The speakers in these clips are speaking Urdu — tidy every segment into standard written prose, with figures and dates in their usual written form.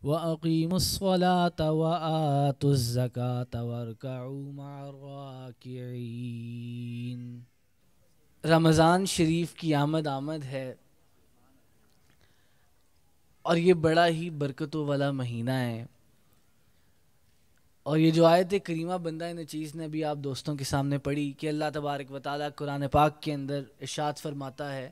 وَأَقِيمُوا الصَّلَاةَ وَآتُوا الزَّكَاةَ وَارْكَعُوا مَعَ الرَّاكِعِينَ۔ رمضان شریف کی آمد ہے اور یہ بڑا ہی برکتوں والا مہینہ ہے، اور یہ جو آیت کریمہ بندہ نچیز نے بھی آپ دوستوں کے سامنے پڑھی کہ اللہ تبارک و تعالیٰ قرآن پاک کے اندر ارشاد فرماتا ہے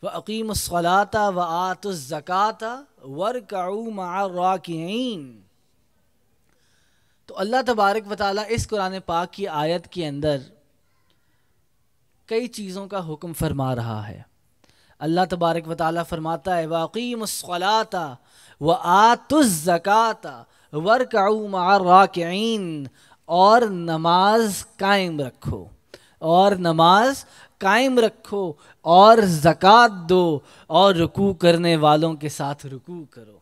وَأَقِيمُوا الصَّلَاةَ وَآتُوا الزَّكَاةَ وَارْكَعُوا مَعَ الرَّاكِعِينَ۔ تو اللہ تبارک و تعالیٰ اس قرآن پاک کی آیت کے اندر کئی چیزوں کا حکم فرما رہا ہے۔ اللہ تبارک و تعالیٰ فرماتا ہے وَأَقِيمُوا الصَّلَاةَ وَآتُوا الزَّكَاةَ وَارْكَعُوا مَعَ الرَّاكِعِينَ، اور نماز قائم رکھو، اور نماز قائم رکھو، اور زکوٰۃ دو، اور رکوع کرنے والوں کے ساتھ رکوع کرو۔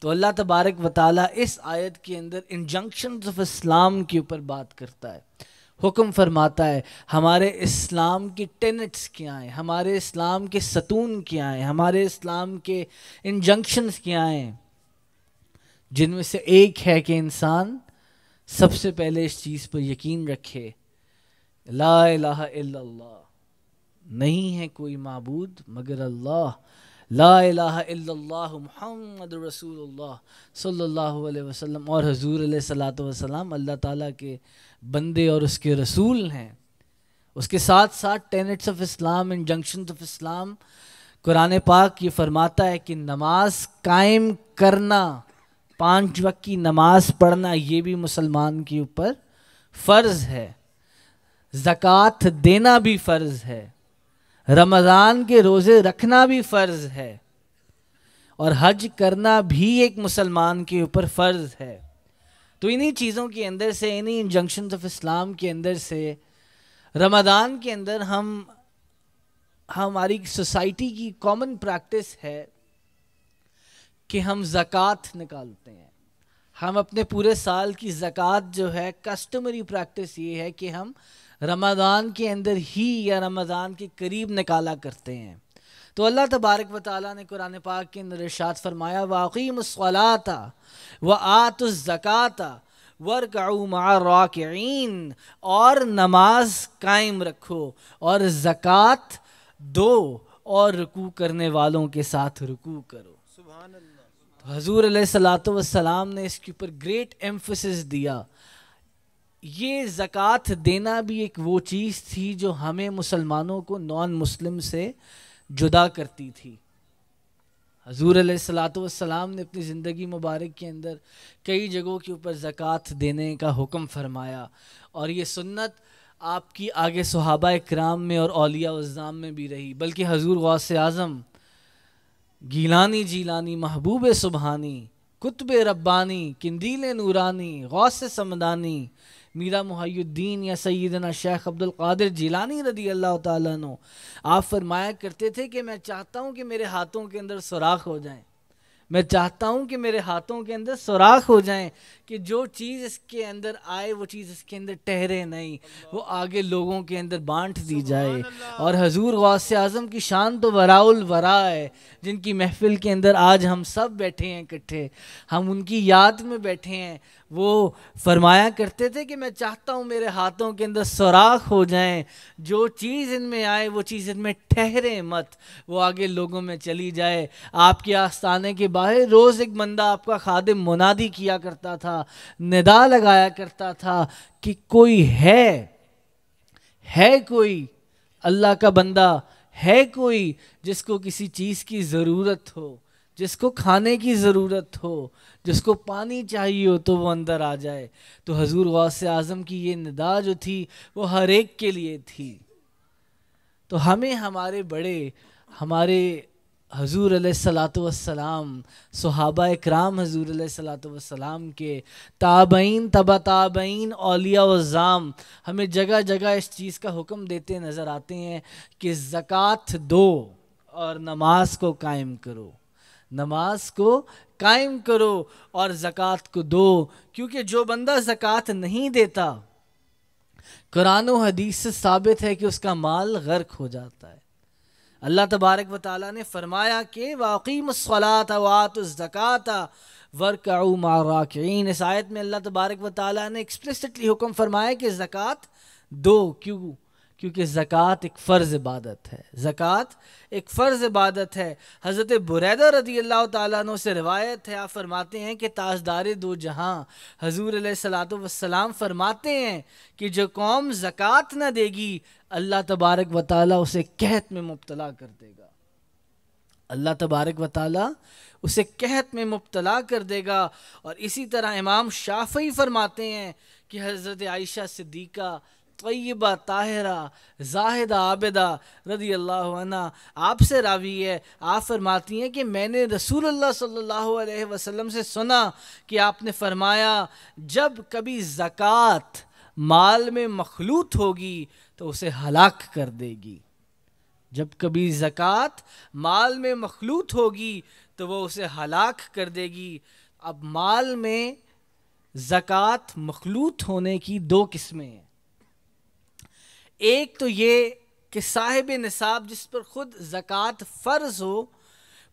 تو اللہ تبارک و تعالیٰ اس آیت کے اندر انجنکشنز آف اسلام کے اوپر بات کرتا ہے، حکم فرماتا ہے ہمارے اسلام کی ٹینٹس کیا ہیں، ہمارے اسلام کے ستون کیا ہیں، ہمارے اسلام کے انجنکشنز کیا ہیں، جن میں سے ایک ہے کہ انسان سب سے پہلے اس چیز پر یقین رکھے لا الہ الا اللہ، نہیں ہے کوئی معبود مگر اللہ، لا الہ الا اللہ محمد رسول اللہ صلی اللہ علیہ وسلم، اور حضور علیہ الصلوۃ والسلام اللہ تعالیٰ کے بندے اور اس کے رسول ہیں۔ اس کے ساتھ ساتھ ٹینٹس آف اسلام، انجنکشنز آف اسلام، قرآن پاک یہ فرماتا ہے کہ نماز قائم کرنا، 5 وقت کی نماز پڑھنا، یہ بھی مسلمان کے اوپر فرض ہے، زکوٰۃ دینا بھی فرض ہے، رمضان کے روزے رکھنا بھی فرض ہے، اور حج کرنا بھی ایک مسلمان کے اوپر فرض ہے۔ تو انہی چیزوں کے اندر سے، انہی انجنکشنز آف اسلام کے اندر سے رمضان کے اندر ہماری سوسائٹی کی کامن پریکٹس ہے کہ ہم زکوٰۃ نکالتے ہیں۔ ہم اپنے پورے سال کی زکوٰۃ جو ہے، کسٹمری پریکٹس یہ ہے کہ ہم رمضان کے اندر ہی یا رمضان کے قریب نکالا کرتے ہیں۔ تو اللہ تبارک و تعالیٰ نے قرآن پاک کے اندر ارشاد فرمایا وَأَقِيمُوا الصَّلَاةَ وَآتُوا الزَّكَاةَ وَارْكَعُوا مَعَ الرَّاكِعِينَ، اور نماز قائم رکھو، اور زکوٰۃ دو، اور رکوع کرنے والوں کے ساتھ رکوع کرو۔ سبحان اللہ۔ تو حضور علیہ الصلوۃ والسلام نے اس کے اوپر گریٹ ایمفسس دیا۔ یہ زکوٰۃ دینا بھی ایک وہ چیز تھی جو ہمیں مسلمانوں کو نان مسلم سے جدا کرتی تھی۔ حضور علیہ الصلوۃ والسلام نے اپنی زندگی مبارک کے اندر کئی جگہوں کے اوپر زکوٰۃ دینے کا حکم فرمایا، اور یہ سنت آپ کی آگے صحابہ کرام میں اور اولیاء اعظام میں بھی رہی، بلکہ حضور غوث اعظم گیلانی جیلانی محبوب سبحانی قطب ربانی قندیل نورانی غوث سمدانی میرا محی الدین یا سیدنا شیخ عبد القادر جیلانی رضی اللہ تعالیٰ عنہ، آپ فرمایا کرتے تھے کہ میں چاہتا ہوں کہ میرے ہاتھوں کے اندر سوراخ ہو جائیں، میں چاہتا ہوں کہ میرے ہاتھوں کے اندر سوراخ ہو جائیں، کہ جو چیز اس کے اندر آئے وہ چیز اس کے اندر ٹھہرے نہیں، وہ آگے لوگوں کے اندر بانٹ دی جائے۔ اور حضور غوث اعظم کی شان تو وراء الورا ہے، جن کی محفل کے اندر آج ہم سب بیٹھے ہیں اکٹھے، ہم ان کی یاد میں بیٹھے ہیں۔ وہ فرمایا کرتے تھے کہ میں چاہتا ہوں میرے ہاتھوں کے اندر سوراخ ہو جائیں، جو چیز ان میں آئے وہ چیز ان میں ٹھہرے مت، وہ آگے لوگوں میں چلی جائے۔ آپ کے آستانے کے باہر روز ایک بندہ آپ کا خادم منادی کیا کرتا تھا، ندا لگایا کرتا تھا کہ کوئی ہے کوئی اللہ کا بندہ، ہے کوئی جس کو کسی چیز کی ضرورت ہو، جس کو کھانے کی ضرورت ہو، جس کو پانی چاہیے ہو، تو وہ اندر آ جائے۔ تو حضور غوث اعظم کی یہ ندا جو تھی وہ ہر ایک کے لیے تھی۔ تو ہمیں ہمارے بڑے، ہمارے حضور علیہ الصلوۃ والسلام، صحابہ اکرام حضور علیہ الصلوۃ والسلام کے، تابعین، تبع تابعین، اولیاء و اعظام، ہمیں جگہ جگہ اس چیز کا حکم دیتے نظر آتے ہیں کہ زکوٰۃ دو اور نماز کو قائم کرو، نماز کو قائم کرو اور زکوٰۃ کو دو، کیونکہ جو بندہ زکوٰۃ نہیں دیتا، قرآن و حدیث سے ثابت ہے کہ اس کا مال غرق ہو جاتا ہے۔ اللہ تبارک و تعالیٰ نے فرمایا کہ وَأَقِیمُوا الصَّلَاةَ وَآتُوا الزَّکَاةَ وَارْکَعُوا مَعَ الرَّاکِعِینَ۔ اس آیت میں اللہ تبارک و تعالیٰ نے ایکسپلیسٹلی حکم فرمایا کہ زکوٰۃ دو۔ کیونکہ زکوٰۃ ایک فرض عبادت ہے، زکوٰۃ ایک فرض عبادت ہے۔ حضرت بریدہ رضی اللہ تعالیٰ عنہ سے روایت ہے، آپ فرماتے ہیں کہ تاجدار دو جہاں حضور علیہ الصلوۃ والسلام فرماتے ہیں کہ جو قوم زکوٰۃ نہ دے گی اللہ تبارک و تعالیٰ اسے قحط میں مبتلا کر دے گا، اللہ تبارک و تعالیٰ اسے قحط میں مبتلا کر دے گا۔ اور اسی طرح امام شافعی فرماتے ہیں کہ حضرت عائشہ صدیقہ طیبہ طاہرہ زاہدہ عابدہ رضی اللہ عنہ آپ سے راوی ہے، آپ فرماتی ہیں کہ میں نے رسول اللہ صلی اللہ علیہ وسلم سے سنا کہ آپ نے فرمایا جب کبھی زکوٰۃ مال میں مخلوط ہوگی تو اسے ہلاک کر دے گی، جب کبھی زکوٰۃ مال میں مخلوط ہوگی تو وہ اسے ہلاک کر دے گی۔ اب مال میں زکوٰۃ مخلوط ہونے کی دو قسمیں ہیں، ایک تو یہ کہ صاحب نصاب جس پر خود زکوٰۃ فرض ہو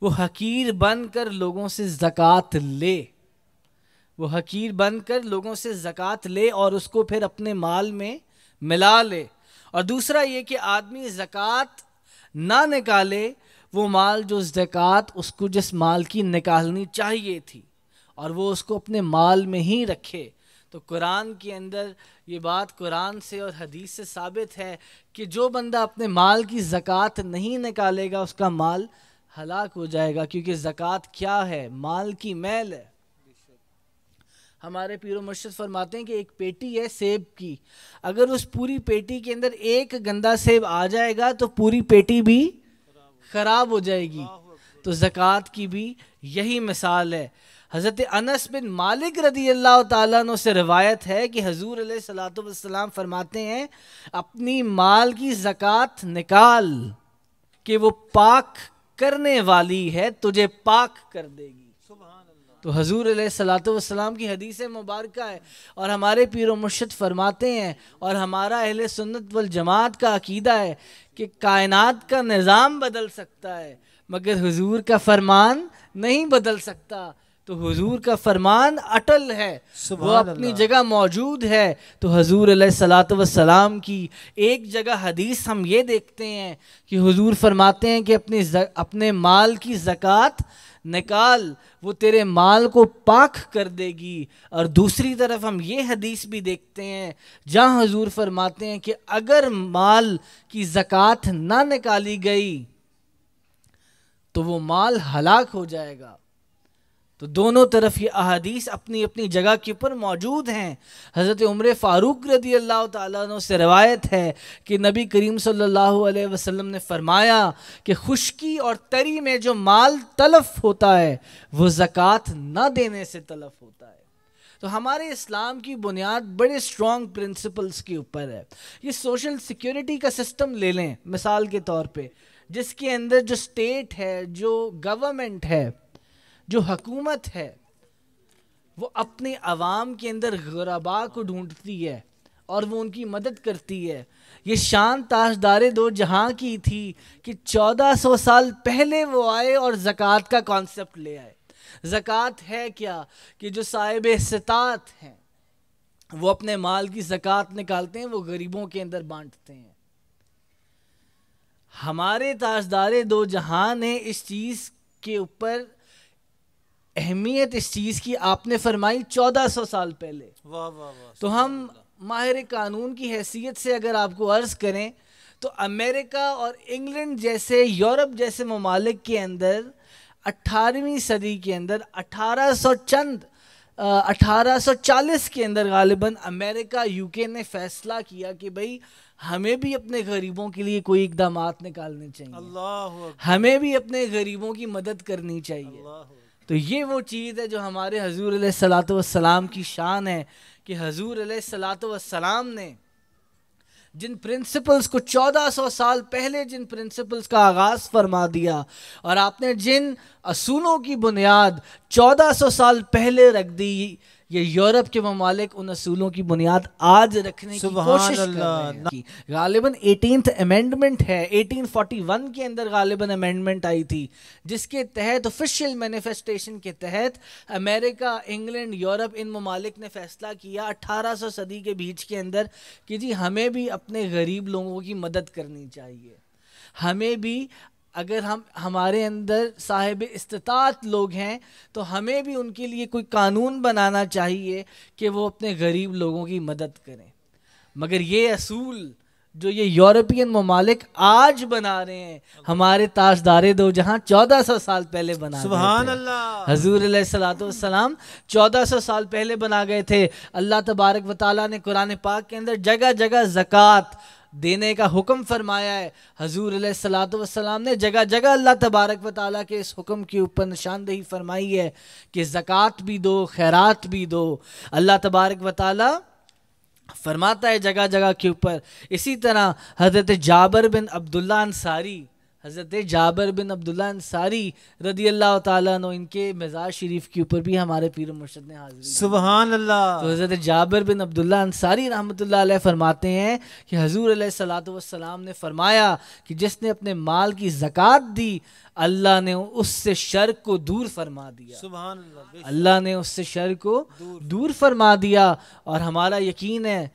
وہ حقیر بن کر لوگوں سے زکوٰۃ لے، وہ حقیر بن کر لوگوں سے زکوٰۃ لے اور اس کو پھر اپنے مال میں ملا لے، اور دوسرا یہ کہ آدمی زکوٰۃ نہ نکالے، وہ مال جو زکوٰۃ اس کو جس مال کی نکالنی چاہیے تھی اور وہ اس کو اپنے مال میں ہی رکھے۔ تو قرآن کے اندر یہ بات قرآن سے اور حدیث سے ثابت ہے کہ جو بندہ اپنے مال کی زکوٰۃ نہیں نکالے گا اس کا مال ہلاک ہو جائے گا، کیونکہ زکوٰۃ کیا ہے؟ مال کی میل ہے۔ ہمارے پیر و مرشد فرماتے ہیں کہ ایک پیٹی ہے سیب کی، اگر اس پوری پیٹی کے اندر ایک گندا سیب آ جائے گا تو پوری پیٹی بھی خراب ہو جائے گی، تو زکوٰۃ کی بھی یہی مثال ہے۔ حضرت انس بن مالک رضی اللہ تعالیٰ عنہ سے روایت ہے کہ حضور علیہ الصلوۃ والسلام فرماتے ہیں اپنی مال کی زکوٰۃ نکال کہ وہ پاک کرنے والی ہے، تجھے پاک کر دے گی۔ تو حضور علیہ الصلوۃ والسلام کی حدیث مبارکہ ہے، اور ہمارے پیر و مرشد فرماتے ہیں اور ہمارا اہل سنت والجماعت کا عقیدہ ہے کہ کائنات کا نظام بدل سکتا ہے مگر حضور کا فرمان نہیں بدل سکتا۔ تو حضور کا فرمان اٹل ہے، وہ اپنی جگہ موجود ہے۔ تو حضور علیہ الصلوۃ والسلام کی ایک جگہ حدیث ہم یہ دیکھتے ہیں کہ حضور فرماتے ہیں کہ اپنے مال کی زکوٰۃ نکال، وہ تیرے مال کو پاک کر دے گی، اور دوسری طرف ہم یہ حدیث بھی دیکھتے ہیں جہاں حضور فرماتے ہیں کہ اگر مال کی زکوٰۃ نہ نکالی گئی تو وہ مال ہلاک ہو جائے گا۔ تو دونوں طرف یہ احادیث اپنی اپنی جگہ کے اوپر موجود ہیں۔ حضرت عمر فاروق رضی اللہ تعالیٰ عنہ سے روایت ہے کہ نبی کریم صلی اللہ علیہ وسلم نے فرمایا کہ خشکی اور تری میں جو مال تلف ہوتا ہے وہ زکوٰۃ نہ دینے سے تلف ہوتا ہے۔ تو ہمارے اسلام کی بنیاد بڑے اسٹرانگ پرنسپلز کے اوپر ہے۔ یہ سوشل سیکیورٹی کا سسٹم لے لیں مثال کے طور پہ، جس کے اندر جو اسٹیٹ ہے، جو گورنمنٹ ہے، جو حکومت ہے، وہ اپنے عوام کے اندر غرباء کو ڈھونڈتی ہے اور وہ ان کی مدد کرتی ہے۔ یہ شان تاجدار دو جہاں کی تھی کہ 1400 سال پہلے وہ آئے اور زکوٰۃ کا کانسیپٹ لے آئے۔ زکوٰۃ ہے کیا؟ کہ جو صاحب استطاعت ہیں وہ اپنے مال کی زکوٰۃ نکالتے ہیں، وہ غریبوں کے اندر بانٹتے ہیں۔ ہمارے تاجدار دو جہاں نے اس چیز کے اوپر اہمیت اس چیز کی آپ نے فرمائی 1400 سال پہلے۔ تو ہم ماہر قانون کی حیثیت سے اگر آپ کو عرض کریں تو امریکہ اور انگلینڈ جیسے یورپ جیسے ممالک کے اندر 18ویں صدی کے اندر 1840 کے اندر غالباً امریکہ UK نے فیصلہ کیا کہ بھئی ہمیں بھی اپنے غریبوں کے لیے کوئی اقدامات نکالنے چاہیے، ہمیں بھی اپنے غریبوں کی مدد کرنی چاہیے۔ تو یہ وہ چیز ہے جو ہمارے حضور علیہ الصلوۃ والسلام کی شان ہے کہ حضور علیہ الصلوۃ والسلام نے جن پرنسپلز کو 1400 سال پہلے جن پرنسپلز کا آغاز فرما دیا، اور آپ نے جن اصولوں کی بنیاد 1400 سال پہلے رکھ دی، یہ یورپ کے ممالک ان اصولوں کی بنیاد آج رکھنے کی کوشش کر رہے ہیں. غالباً 18th امینڈمنٹ ہے، 1841 کے اندر غالباً امینڈمنٹ آئی تھی، جس کے تحت آفیشیل مینیفیسٹیشن کے تحت امریکہ، انگلینڈ، یورپ، ان ممالک نے فیصلہ کیا 1800 صدی کے بیچ کے اندر کہ جی ہمیں بھی اپنے غریب لوگوں کی مدد کرنی چاہیے. ہمیں بھی اگر ہمارے اندر صاحب استطاعت لوگ ہیں تو ہمیں بھی ان کے لیے کوئی قانون بنانا چاہیے کہ وہ اپنے غریب لوگوں کی مدد کریں. مگر یہ اصول جو یہ یورپین ممالک آج بنا رہے ہیں، ہمارے تاجدار دو جہاں 1400 سال پہلے بنا گئے تھے. سبحان اللہ. حضور علیہ الصلوۃ والسلام 1400 سال پہلے بنا گئے تھے. اللہ تبارک و تعالیٰ نے قرآن پاک کے اندر جگہ جگہ زکوٰۃ دینے کا حکم فرمایا ہے. حضور علیہ الصلوۃ والسلام نے جگہ جگہ اللہ تبارک و تعالیٰ کے اس حکم کے اوپر نشاندہی فرمائی ہے کہ زکوٰۃ بھی دو، خیرات بھی دو. اللہ تبارک و تعالیٰ فرماتا ہے جگہ جگہ کے اوپر. اسی طرح حضرت جابر بن عبداللہ انصاری، حضرت جابر بن عبداللہ انصاری رضی اللہ تعالیٰ عنہ، ان کے مزار شریف کے اوپر بھی ہمارے پیر و مرشد نے حاضری. سبحان اللہ. تو حضرت جابر بن عبداللہ انصاری رحمۃ اللہ علیہ فرماتے ہیں کہ حضور علیہ الصلوۃ والسلام نے فرمایا کہ جس نے اپنے مال کی زکوٰۃ دی اللہ نے اس سے شر کو دور فرما دیا. سبحان اللہ. اللہ نے اس سے شر کو دور فرما دیا. اور ہمارا یقین ہے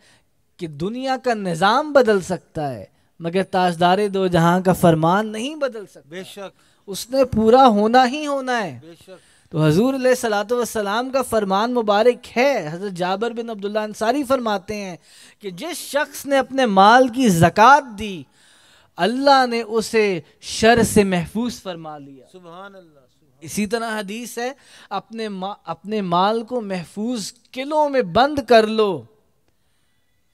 کہ دنیا کا نظام بدل سکتا ہے مگر تاجدار دو جہاں کا فرمان نہیں بدل سکتا. بے شک. اس نے پورا ہونا ہی ہونا ہے. بے شک. تو حضور علیہ الصلوۃ والسلام کا فرمان مبارک ہے. حضرت جابر بن عبداللہ انصاری فرماتے ہیں کہ جس شخص نے اپنے مال کی زکوٰۃ دی اللہ نے اسے شر سے محفوظ فرما لیا. سبحان اللہ. اسی طرح حدیث ہے اپنے مال کو محفوظ قلعوں میں بند کر لو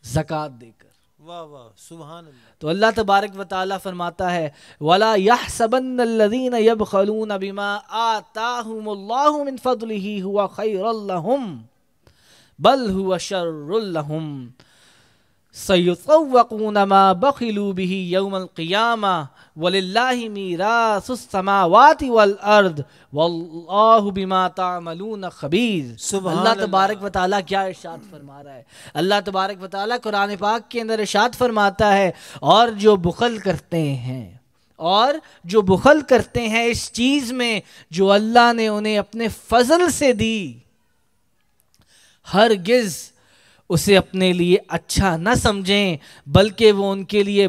زکوٰۃ دے کر. واہ واہ. سبحان اللہ. تو اللہ تبارک و تعالیٰ فرماتا ہے وَلَا يَحْسَبَنَّ الَّذِينَ يَبْخَلُونَ بِمَا آتَاهُمُ اللَّهُ مِنْ فَضْلِهِ هُوَ خَيْرًا لَهُمْ بَلْ هُوَ شَرٌّ لَهُمْ سَيُطَوَّقُونَ مَا بَخِلُوا بِهِ يَوْمَ الْقِيَامَةِ وَلِلَّهِ مِيرَاثُ السَّمَاوَاتِ وَالْأَرْضِ وَاللَّهُ بِمَا تَعْمَلُونَ خَبِيرٌ. اللہ تبارک و تعالیٰ کیا ارشاد فرما رہا ہے؟ اللہ تبارک و تعالیٰ قرآن پاک کے اندر ارشاد فرماتا ہے اور جو بخل کرتے ہیں اس چیز میں جو اللہ نے انہیں اپنے فضل سے دی ہرگز اسے اپنے لیے اچھا نہ سمجھیں بلکہ وہ ان کے لیے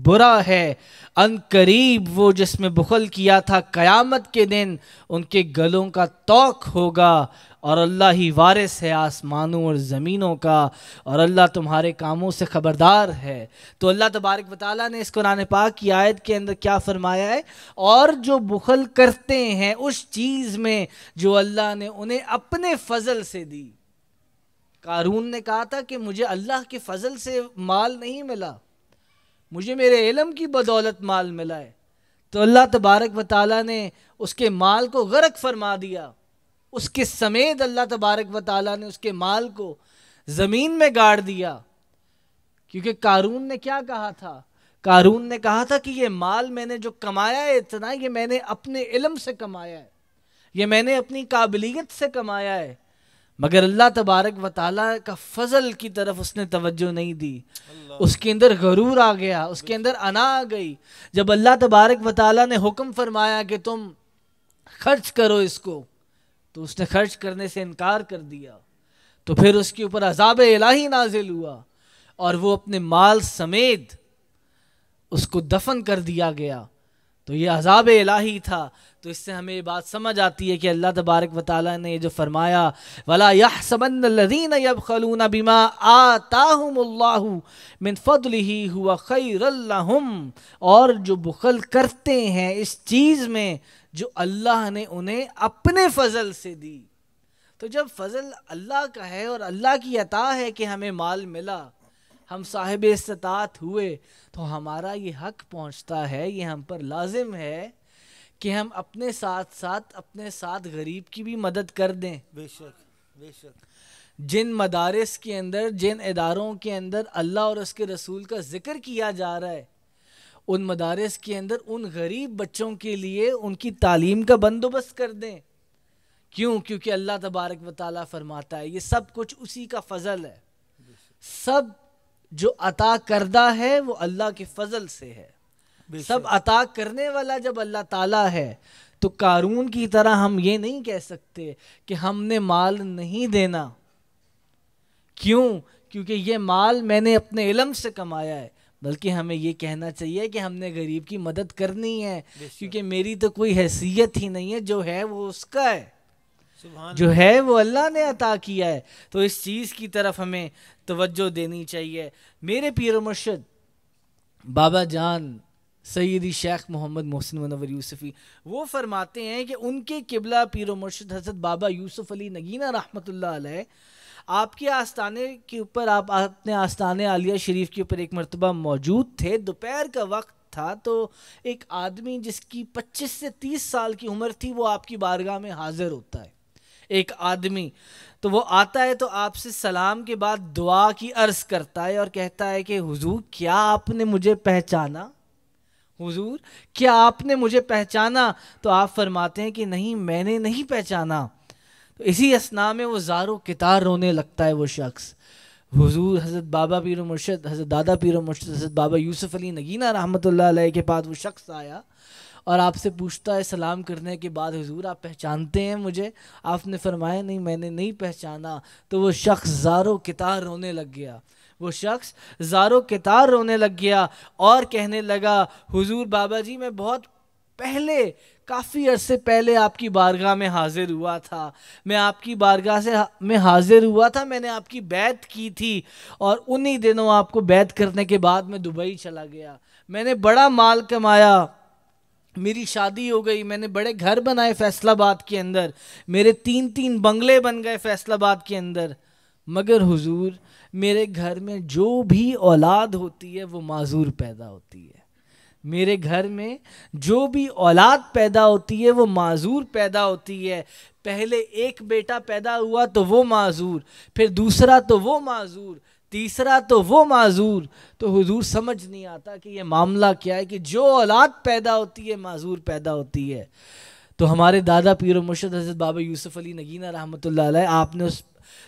برا ہے. ان قریب وہ جس میں بخل کیا تھا قیامت کے دن ان کے گلوں کا توق ہوگا اور اللہ ہی وارث ہے آسمانوں اور زمینوں کا اور اللہ تمہارے کاموں سے خبردار ہے. تو اللہ تبارک و تعالیٰ نے اس قرآن پاک کی آیت کے اندر کیا فرمایا ہے؟ اور جو بخل کرتے ہیں اس چیز میں جو اللہ نے انہیں اپنے فضل سے دی. قارون نے کہا تھا کہ مجھے اللہ کے فضل سے مال نہیں ملا، مجھے میرے علم کی بدولت مال ملا ہے. تو اللہ تبارک و تعالیٰ نے اس کے مال کو غرق فرما دیا. اس کے سمیت اللہ تبارک و تعالیٰ نے اس کے مال کو زمین میں گاڑ دیا. کیونکہ قارون نے کیا کہا تھا؟ قارون نے کہا تھا کہ یہ مال میں نے جو کمایا ہے اتنا، یہ میں نے اپنے علم سے کمایا ہے، یہ میں نے اپنی قابلیت سے کمایا ہے. مگر اللہ تبارک و تعالیٰ کا فضل کی طرف اس نے توجہ نہیں دی. اس کے اندر غرور آ گیا، اس کے اندر انا آ گئی. جب اللہ تبارک و تعالیٰ نے حکم فرمایا کہ تم خرچ کرو اس کو، تو اس نے خرچ کرنے سے انکار کر دیا. تو پھر اس کے اوپر عذاب الہی نازل ہوا اور وہ اپنے مال سمیت اس کو دفن کر دیا گیا. تو یہ عذاب الہی تھا. تو اس سے ہمیں یہ بات سمجھ آتی ہے کہ اللہ تبارک و تعالیٰ نے یہ جو فرمایا وَلَا يَحْسَبَنَّ الَّذِينَ يَبْخَلُونَ بِمَا آتَاهُمُ اللَّهُ مِنْ فَضْلِهِ هُوَ خَيْرًا لَهُمْ، اور جو بخل کرتے ہیں اس چیز میں جو اللہ نے انہیں اپنے فضل سے دی. تو جب فضل اللہ کا ہے اور اللہ کی عطا ہے کہ ہمیں مال ملا، ہم صاحب استطاعت ہوئے، تو ہمارا یہ حق پہنچتا ہے، یہ ہم پر لازم ہے کہ ہم اپنے ساتھ غریب کی بھی مدد کر دیں. بے شک. بے شک. جن مدارس کے اندر، جن اداروں کے اندر اللہ اور اس کے رسول کا ذکر کیا جا رہا ہے، ان مدارس کے اندر ان غریب بچوں کے لیے ان کی تعلیم کا بندوبست کر دیں. کیوں؟ کیونکہ اللہ تبارک و تعالیٰ فرماتا ہے یہ سب کچھ اسی کا فضل ہے، سب جو عطا کردہ ہے وہ اللہ کے فضل سے ہے، بے سب شک عطا کرنے والا جب اللہ تعالیٰ ہے تو قارون کی طرح ہم یہ نہیں کہہ سکتے کہ ہم نے مال نہیں دینا. کیوں؟ کیونکہ یہ مال میں نے اپنے علم سے کمایا ہے، بلکہ ہمیں یہ کہنا چاہیے کہ ہم نے غریب کی مدد کرنی ہے، بے شک. کیونکہ میری تو کوئی حیثیت ہی نہیں ہے، جو ہے وہ اس کا ہے، سبحان جو ہے وہ اللہ نے عطا کیا ہے. تو اس چیز کی طرف ہمیں توجہ دینی چاہیے. میرے پیر و مرشد بابا جان سیدی شیخ محمد محسن منور یوسفی وہ فرماتے ہیں کہ ان کے قبلہ پیر و مرشد حضرت بابا یوسف علی نگینہ رحمۃ اللہ علیہ آپ کے آستانے کے اوپر، آپ اپنے آستانے عالیہ شریف کے اوپر ایک مرتبہ موجود تھے. دوپہر کا وقت تھا تو ایک آدمی جس کی 25 سے 30 سال کی عمر تھی وہ آپ کی بارگاہ میں حاضر ہوتا ہے. ایک آدمی تو وہ آتا ہے تو آپ سے سلام کے بعد دعا کی عرض کرتا ہے اور کہتا ہے کہ حضور کیا آپ نے مجھے پہچانا؟ حضور کیا آپ نے مجھے پہچانا؟ تو آپ فرماتے ہیں کہ نہیں، میں نے نہیں پہچانا. تو اسی اثناء میں وہ زار و کتار رونے لگتا ہے وہ شخص. حضور حضرت بابا پیر و مرشد، حضرت دادا پیر و مرشد حضرت بابا یوسف علی نگینہ رحمۃ اللہ علیہ کے پاس وہ شخص آیا اور آپ سے پوچھتا ہے سلام کرنے کے بعد، حضور آپ پہچانتے ہیں مجھے؟ آپ نے فرمایا نہیں، میں نے نہیں پہچانا. تو وہ شخص زار و کتار رونے لگ گیا. وہ شخص زار و کتار رونے لگ گیا اور کہنے لگا حضور بابا جی میں بہت پہلے، کافی عرصے پہلے آپ کی بارگاہ میں حاضر ہوا تھا، میں آپ کی بارگاہ سے میں حاضر ہوا تھا، میں نے آپ کی بیعت کی تھی اور انہی دنوں آپ کو بیعت کرنے کے بعد میں دبئی چلا گیا. میں نے بڑا مال کمایا، میری شادی ہو گئی، میں نے بڑے گھر بنائے فیصل آباد کے اندر، میرے 3 بنگلے بن گئے فیصل آباد کے اندر، مگر حضور میرے گھر میں جو بھی اولاد ہوتی ہے وہ معذور پیدا ہوتی ہے. میرے گھر میں جو بھی اولاد پیدا ہوتی ہے وہ معذور پیدا ہوتی ہے. پہلے ایک بیٹا پیدا ہوا تو وہ معذور، پھر دوسرا تو وہ معذور، تیسرا تو وہ معذور. تو حضور سمجھ نہیں آتا کہ یہ معاملہ کیا ہے کہ جو اولاد پیدا ہوتی ہے معذور پیدا ہوتی ہے. تو ہمارے دادا پیر و مرشد حضرت بابا یوسف علی نگینہ رحمۃ اللہ علیہ، آپ نے اس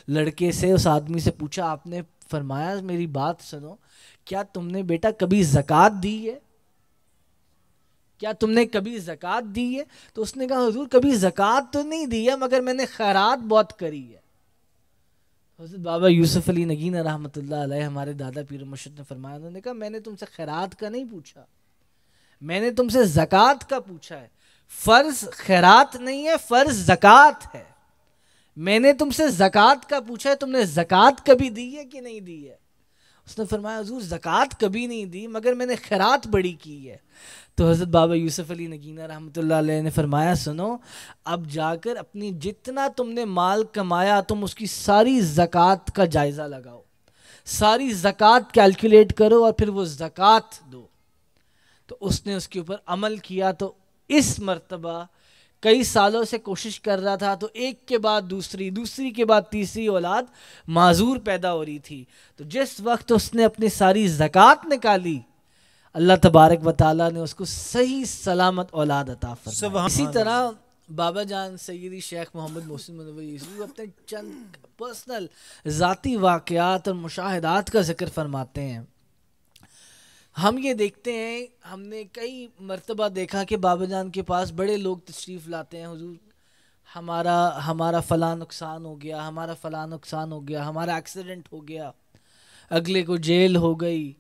لڑکے سے، اس آدمی سے پوچھا، آپ نے فرمایا میری بات سنو، کیا تم نے بیٹا کبھی زکوٰۃ دی ہے؟ کیا تم نے کبھی زکوٰۃ دی ہے؟ تو اس نے کہا حضور کبھی زکوٰۃ تو نہیں دی ہے مگر میں نے خیرات بہت کری ہے. حضرت بابا یوسف علی نگینہ رحمۃ اللہ علیہ ہمارے دادا پیر و مرشد نے فرمایا، انہوں نے کہا میں نے تم سے خیرات کا نہیں پوچھا، میں نے تم سے زکوٰۃ کا پوچھا ہے. فرض خیرات نہیں ہے، فرض زکوٰۃ ہے. میں نے تم سے زکوٰۃ کا پوچھا ہے، تم نے زکوٰۃ کبھی دی ہے کہ نہیں دی ہے؟ اس نے فرمایا حضور زکوٰۃ کبھی نہیں دی مگر میں نے خیرات بڑی کی ہے. تو حضرت بابا یوسف علی نگینہ رحمۃ اللہ علیہ نے فرمایا سنو، اب جا کر اپنی جتنا تم نے مال کمایا تم اس کی ساری زکوٰۃ کا جائزہ لگاؤ، ساری زکوٰۃ کیلکولیٹ کرو اور پھر وہ زکوٰۃ دو. تو اس نے اس کے اوپر عمل کیا. تو اس مرتبہ کئی سالوں سے کوشش کر رہا تھا تو ایک کے بعد دوسری، دوسری کے بعد تیسری اولاد معذور پیدا ہو رہی تھی. تو جس وقت اس نے اپنی ساری زکوٰۃ نکالی اللہ تبارک و تعالیٰ نے اس کو صحیح سلامت اولاد عطا فرمائی. اسی طرح بابا جان سیدی شیخ محمد محسن منور یوسفی اپنے چند پرسنل ذاتی واقعات اور مشاہدات کا ذکر فرماتے ہیں. ہم یہ دیکھتے ہیں، ہم نے کئی مرتبہ دیکھا کہ بابا جان کے پاس بڑے لوگ تشریف لاتے ہیں، حضور ہمارا فلاں نقصان ہو گیا، ہمارا فلاں نقصان ہو گیا، ہمارا ایکسیڈنٹ ہو گیا، اگلے کو جیل ہو گئی،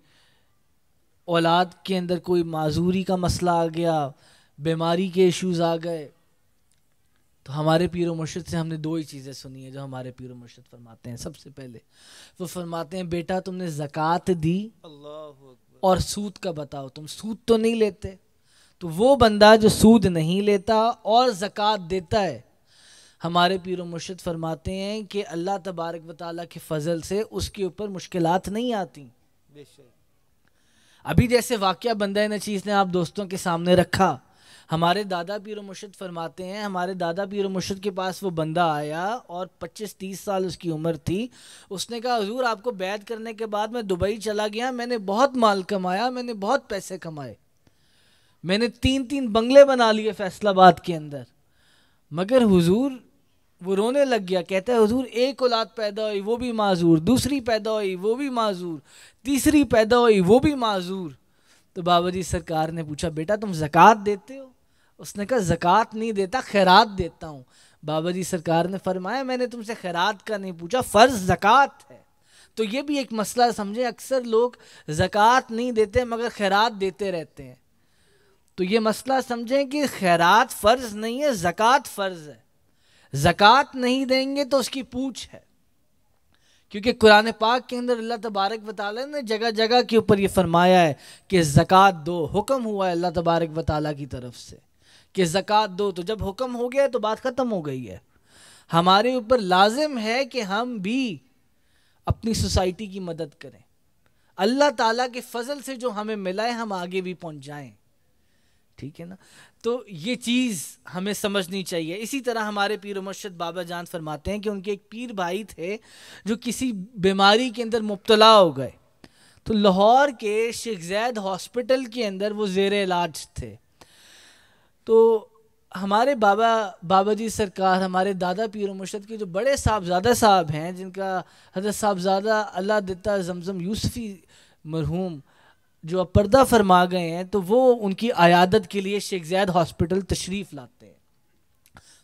اولاد کے اندر کوئی معذوری کا مسئلہ آ گیا، بیماری کے ایشوز آ گئے. تو ہمارے پیر و مرشد سے ہم نے 2 ہی چیزیں سنی ہیں جو ہمارے پیر و مرشد فرماتے ہیں. سب سے پہلے وہ فرماتے ہیں بیٹا تم نے زکوٰۃ دی اور سود کا بتاؤ، تم سود تو نہیں لیتے. تو وہ بندہ جو سود نہیں لیتا اور زکوٰۃ دیتا ہے، ہمارے پیر و مرشد فرماتے ہیں کہ اللہ تبارک و تعالیٰ کے فضل سے اس کے اوپر مشکلات نہیں آتی. ابھی جیسے واقعہ بندہ نچیز نے آپ دوستوں کے سامنے رکھا، ہمارے دادا پیر و مرشد فرماتے ہیں ہمارے دادا پیر و مرشد کے پاس وہ بندہ آیا اور 25-30 سال اس کی عمر تھی. اس نے کہا حضور آپ کو بیعت کرنے کے بعد میں دبئی چلا گیا، میں نے بہت مال کمایا، میں نے بہت پیسے کمائے، میں نے 3 بنگلے بنا لیے فیصل آباد کے اندر، مگر حضور وہ رونے لگ گیا، کہتا ہے حضور ایک اولاد پیدا ہوئی وہ بھی معذور، دوسری پیدا ہوئی وہ بھی معذور، تیسری پیدا ہوئی وہ بھی معذور۔ تو بابا جی سرکار نے پوچھا بیٹا تم زکوٰۃ دیتے ہو؟ اس نے کہا زکوٰۃ نہیں دیتا، خیرات دیتا ہوں۔ بابا جی سرکار نے فرمایا میں نے تم سے خیرات کا نہیں پوچھا، فرض زکوٰۃ ہے۔ تو یہ بھی ایک مسئلہ سمجھیں، اکثر لوگ زکوٰۃ نہیں دیتے مگر خیرات دیتے رہتے ہیں۔ تو یہ مسئلہ سمجھیں کہ خیرات فرض نہیں ہے، زکوٰۃ فرض ہے۔ زکوٰۃ نہیں دیں گے تو اس کی پوچھ ہے، کیونکہ قرآن پاک کے اندر اللہ تبارک و تعالیٰ نے جگہ جگہ کے اوپر یہ فرمایا ہے کہ زکوٰۃ دو، حکم ہوا ہے اللہ تبارک و تعالیٰ کی طرف سے کہ زکوٰۃ دو۔ تو جب حکم ہو گیا تو بات ختم ہو گئی ہے۔ ہمارے اوپر لازم ہے کہ ہم بھی اپنی سوسائٹی کی مدد کریں، اللہ تعالیٰ کے فضل سے جو ہمیں ملا ہے ہم آگے بھی پہنچ جائیں، ٹھیک ہے نا؟ تو یہ چیز ہمیں سمجھنی چاہیے۔ اسی طرح ہمارے پیر و مرشد بابا جان فرماتے ہیں کہ ان کے ایک پیر بھائی تھے جو کسی بیماری کے اندر مبتلا ہو گئے، تو لاہور کے شیخ زید ہاسپٹل کے اندر وہ زیر علاج تھے۔ تو ہمارے بابا جی سرکار، ہمارے دادا پیر و مرشد کے جو بڑے صاحبزادہ صاحب ہیں، جن کا حضرت صاحبزادہ اللہ دتا زمزم یوسفی مرحوم جو اب پردہ فرما گئے ہیں، تو وہ ان کی عیادت کے لیے شیخ زید ہاسپٹل تشریف لاتے ہیں۔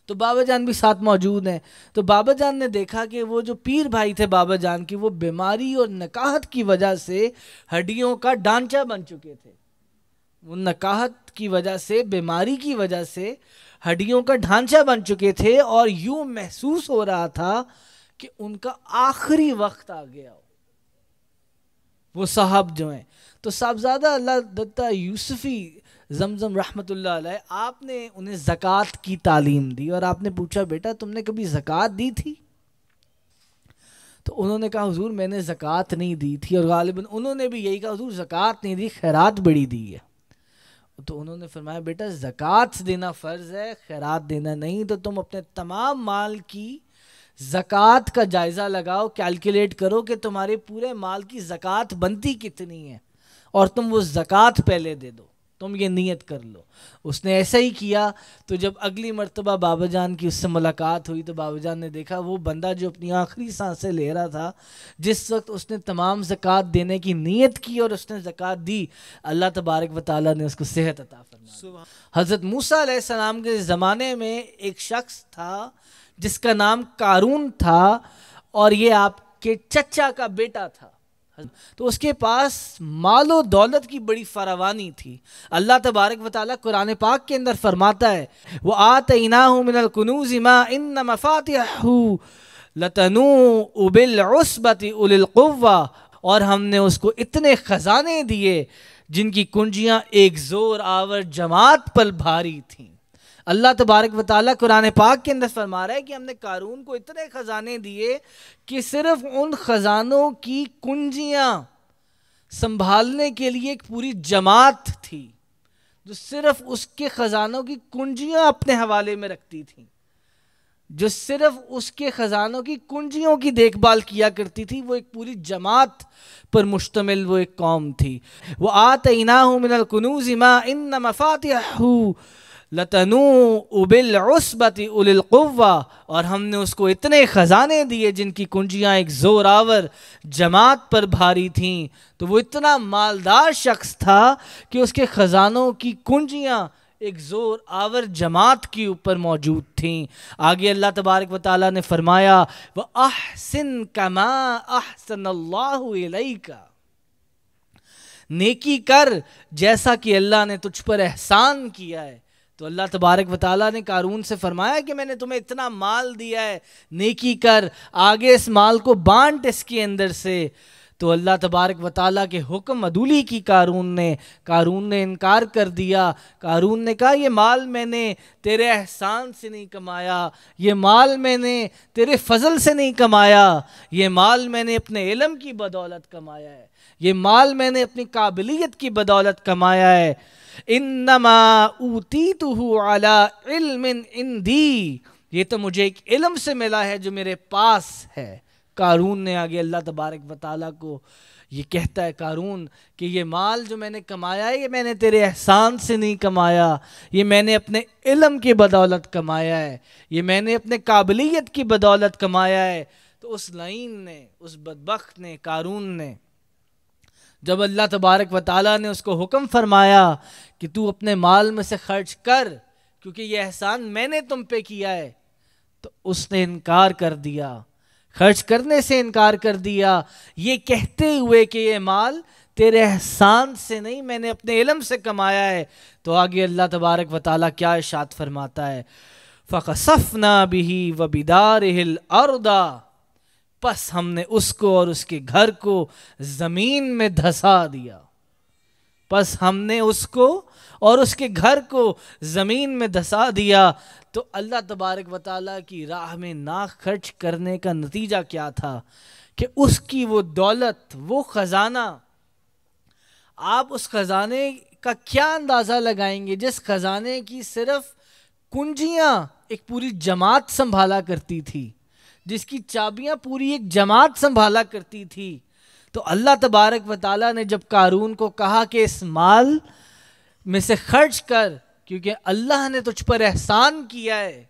تو بابا جان بھی ساتھ موجود ہیں۔ تو بابا جان نے دیکھا کہ وہ جو پیر بھائی تھے بابا جان کی، وہ بیماری اور نکاہت کی وجہ سے ہڈیوں کا ڈھانچہ بن چکے تھے۔ وہ نکاہت کی وجہ سے، بیماری کی وجہ سے ہڈیوں کا ڈھانچہ بن چکے تھے، اور یوں محسوس ہو رہا تھا کہ ان کا آخری وقت آ گیا ہو وہ صاحب جو ہیں۔ تو صاحبزادہ اللہ دتا یوسفی زمزم رحمۃ اللہ علیہ، آپ نے انہیں زکوٰۃ کی تعلیم دی، اور آپ نے پوچھا بیٹا تم نے کبھی زکوٰۃ دی تھی؟ تو انہوں نے کہا حضور میں نے زکوٰۃ نہیں دی تھی، اور غالباً انہوں نے بھی یہی کہا حضور زکوٰۃ نہیں دی، خیرات بڑی دی ہے۔ تو انہوں نے فرمایا بیٹا زکوٰۃ دینا فرض ہے، خیرات دینا نہیں، تو تم اپنے تمام مال کی زکوٰۃ کا جائزہ لگاؤ، کیلکولیٹ کرو کہ تمہارے پورے مال کی زکوٰۃ بنتی کتنی ہے، اور تم وہ زکوٰۃ پہلے دے دو، تم یہ نیت کر لو۔ اس نے ایسا ہی کیا۔ تو جب اگلی مرتبہ بابا جان کی اس سے ملاقات ہوئی تو بابا جان نے دیکھا وہ بندہ جو اپنی آخری سانسیں لے رہا تھا، جس وقت اس نے تمام زکوٰۃ دینے کی نیت کی اور اس نے زکوٰۃ دی، اللہ تبارک و تعالیٰ نے اس کو صحت عطا فرمائی۔ حضرت موسیٰ علیہ السلام کے زمانے میں ایک شخص تھا جس کا نام قارون تھا، اور یہ آپ کے چچا کا بیٹا تھا۔ تو اس کے پاس مال و دولت کی بڑی فراوانی تھی۔ اللہ تبارک و تعالیٰ قرآن پاک کے اندر فرماتا ہے وَآتَيْنَاهُ مِنَ الْكُنُوزِ مَا إِنَّ مَفَاتِحَهُ لَتَنُوءُ بِالْعُصْبَةِ أُولِي الْقُوَّةِ، اور ہم نے اس کو اتنے خزانے دیے جن کی کنجیاں ایک زور آور جماعت پر بھاری تھیں۔ اللہ تبارک و تعالیٰ قرآن پاک کے اندر فرما رہا ہے کہ ہم نے قارون کو اتنے خزانے دیے کہ صرف ان خزانوں کی کنجیاں سنبھالنے کے لیے ایک پوری جماعت تھی جو صرف اس کے خزانوں کی کنجیاں اپنے حوالے میں رکھتی تھیں، جو صرف اس کے خزانوں کی کنجیوں کی دیکھ بھال کیا کرتی تھی۔ وہ ایک پوری جماعت پر مشتمل وہ ایک قوم تھی۔ وَآتَيْنَاهُ مِنَ الْكُنُوزِ مَا إِنَّ مَفَاتِحَهُ لَتَنُوءُ بِالْعُصْبَةِ أُولِي الْقُوَّةِ، اور ہم نے اس کو اتنے خزانے دیے جن کی کنجیاں ایک زور آور جماعت پر بھاری تھیں۔ تو وہ اتنا مالدار شخص تھا کہ اس کے خزانوں کی کنجیاں ایک زور آور جماعت کی اوپر موجود تھیں۔ آگے اللہ تبارک و تعالیٰ نے فرمایا وَأَحْسِن كَمَا أَحْسَنَ اللَّهُ إِلَيْكَ، نیکی کر جیسا کہ اللہ نے تجھ پر احسان کیا ہے۔ تو اللہ تبارک و تعالیٰ نے قارون سے فرمایا کہ میں نے تمہیں اتنا مال دیا ہے، نیکی کر، آگے اس مال کو بانٹ اس کے اندر سے۔ تو اللہ تبارک و تعالیٰ کے حکم عدولی کی قارون نے انکار کر دیا۔ قارون نے کہا یہ مال میں نے تیرے احسان سے نہیں کمایا، یہ مال میں نے تیرے فضل سے نہیں کمایا، یہ مال میں نے اپنے علم کی بدولت کمایا ہے، یہ مال میں نے اپنی قابلیت کی بدولت کمایا ہے۔ انما اوتیتہ علی علم عندی، یہ تو مجھے ایک علم سے ملا ہے جو میرے پاس ہے۔ قارون نے آگے اللہ تبارک و تعالیٰ کو یہ کہتا ہے قارون کہ یہ مال جو میں نے کمایا ہے یہ میں نے تیرے احسان سے نہیں کمایا، یہ میں نے اپنے علم کی بدولت کمایا ہے، یہ میں نے اپنے قابلیت کی بدولت کمایا ہے۔ تو اس لعین نے، اس بدبخت نے، قارون نے، جب اللہ تبارک و تعالیٰ نے اس کو حکم فرمایا کہ تو اپنے مال میں سے خرچ کر کیونکہ یہ احسان میں نے تم پہ کیا ہے، تو اس نے انکار کر دیا، خرچ کرنے سے انکار کر دیا، یہ کہتے ہوئے کہ یہ مال تیرے احسان سے نہیں میں نے اپنے علم سے کمایا ہے۔ تو آگے اللہ تبارک و تعالیٰ کیا ارشاد فرماتا ہے، فَخَسَفْنَا بِهِ وَبِدَارِهِ الْأَرْضَ، پس ہم نے اس کو اور اس کے گھر کو زمین میں دھسا دیا، پس ہم نے اس کو اور اس کے گھر کو زمین میں دھسا دیا۔ تو اللہ تبارک و تعالیٰ کی راہ میں نہ خرچ کرنے کا نتیجہ کیا تھا کہ اس کی وہ دولت، وہ خزانہ، آپ اس خزانے کا کیا اندازہ لگائیں گے جس خزانے کی صرف کنجیاں ایک پوری جماعت سنبھالا کرتی تھی، جس کی چابیاں پوری ایک جماعت سنبھالا کرتی تھی۔ تو اللہ تبارک و تعالیٰ نے جب قارون کو کہا کہ اس مال میں سے خرچ کر کیونکہ اللہ نے تجھ پر احسان کیا ہے،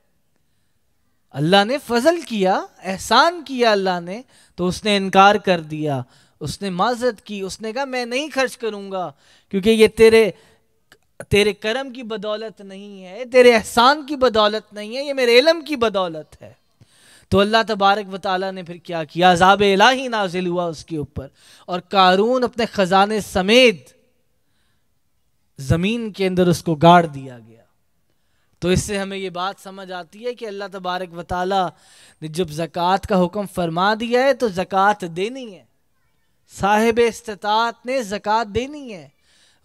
اللہ نے فضل کیا، احسان کیا اللہ نے، تو اس نے انکار کر دیا، اس نے معذرت کی، اس نے کہا میں نہیں خرچ کروں گا کیونکہ یہ تیرے کرم کی بدولت نہیں ہے، تیرے احسان کی بدولت نہیں ہے، یہ میرے علم کی بدولت ہے۔ تو اللہ تبارک و تعالیٰ نے پھر کیا کیا، عذاب الہی نازل ہوا اس کے اوپر، اور قارون اپنے خزانے سمیت زمین کے اندر اس کو گاڑ دیا گیا۔ تو اس سے ہمیں یہ بات سمجھ آتی ہے کہ اللہ تبارک و تعالیٰ نے جب زکوٰۃ کا حکم فرما دیا ہے تو زکوٰۃ دینی ہے، صاحب استطاعت نے زکوٰۃ دینی ہے،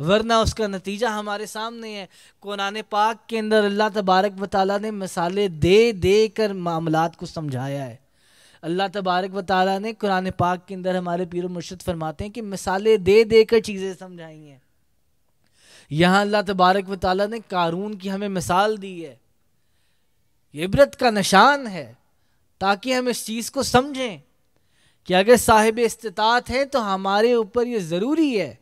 ورنہ اس کا نتیجہ ہمارے سامنے ہے۔ قرآن پاک کے اندر اللہ تبارک و تعالیٰ نے مثالیں دے دے کر معاملات کو سمجھایا ہے۔ اللہ تبارک و تعالیٰ نے قرآن پاک کے اندر ہمارے پیر و مرشد فرماتے ہیں کہ مثالیں دے دے کر چیزیں سمجھائی ہیں۔ یہاں اللہ تبارک و تعالیٰ نے قارون کی ہمیں مثال دی ہے، یہ عبرت کا نشان ہے تاکہ ہم اس چیز کو سمجھیں کہ اگر صاحب استطاعت ہیں تو ہمارے اوپر یہ ضروری ہے